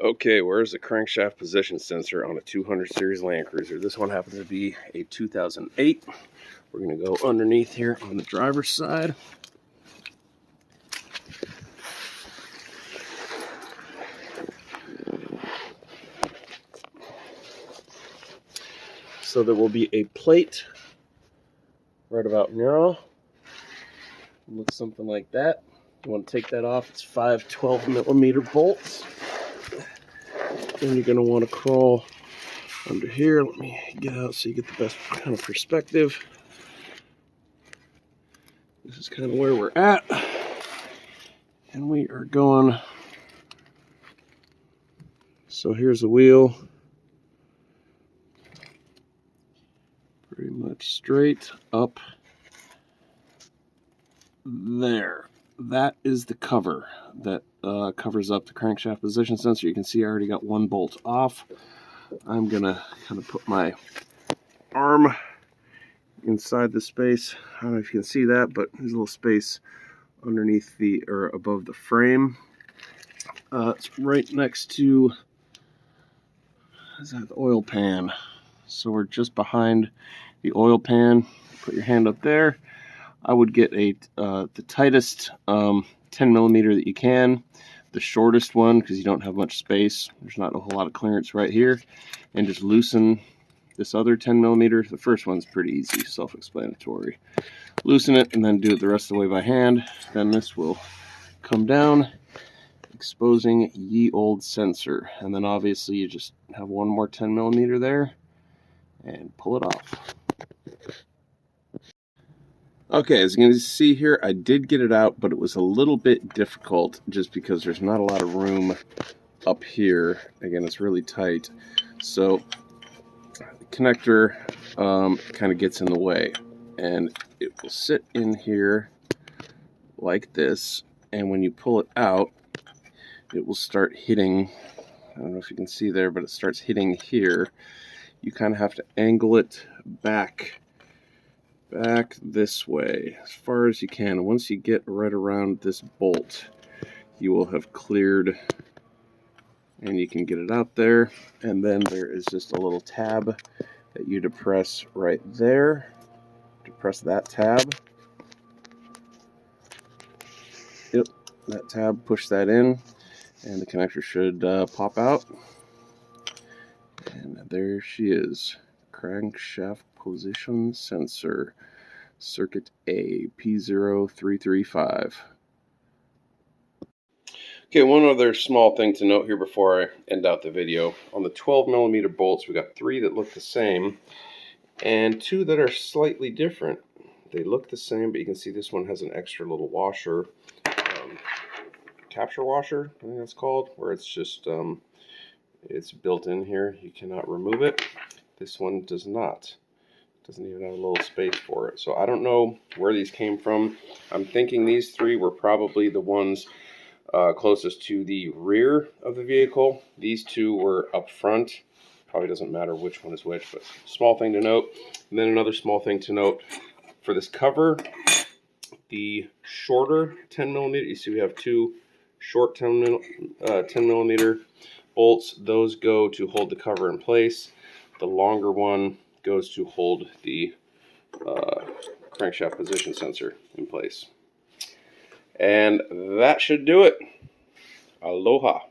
Okay, where's the crankshaft position sensor on a 200 series Land Cruiser? This one happens to be a 2008. We're going to go underneath here on the driver's side. So there will be a plate right about now. Looks something like that. You want to take that off. It's 5 12mm bolts. Then you're going to want to crawl under here. Let me get out so you get the best kind of perspective. This is kind of where we're at. And we are going. So here's the wheel. Pretty much straight up there. That is the cover that covers up the crankshaft position sensor. You can see I already got one bolt off. I'm gonna kind of put my arm inside the space. I don't know if you can see that, but there's a little space underneath the, or above the frame. It's right next to, is that the oil pan? So we're just behind the oil pan. Put your hand up there. I would get the tightest 10mm that you can, the shortest one because you don't have much space. There's not a whole lot of clearance right here, and just loosen this other 10mm. The first one's pretty easy, self-explanatory. Loosen it and then do it the rest of the way by hand. Then this will come down, exposing ye old sensor, and then obviously you just have one more 10mm there and pull it off. Okay, as you can see here, I did get it out, but it was a little bit difficult just because there's not a lot of room up here. Again, it's really tight. So the connector kind of gets in the way, and it will sit in here like this. And when you pull it out, it will start hitting. I don't know if you can see there, but it starts hitting here. You kind of have to angle it back this way as far as you can. Once you get right around this bolt, you will have cleared and you can get it out there. And then there is just a little tab that you depress right there. Depress that tab. Yep, that tab, push that in, and the connector should pop out. And there she is. Crankshaft position sensor. Circuit A, P0335. Okay, one other small thing to note here before I end out the video. On the 12mm bolts, we got 3 that look the same and 2 that are slightly different. They look the same, but you can see this one has an extra little washer, capture washer, I think that's called, where it's just it's built in here. You cannot remove it. This one does not. Doesn't even have a little space for it. So I don't know where these came from. I'm thinking these 3 were probably the ones closest to the rear of the vehicle. These 2 were up front. Probably doesn't matter which one is which, but small thing to note. And then another small thing to note for this cover, the shorter 10mm, you see we have 2 short 10mm bolts. Those go to hold the cover in place. The longer one goes to hold the crankshaft position sensor in place. And that should do it. Aloha.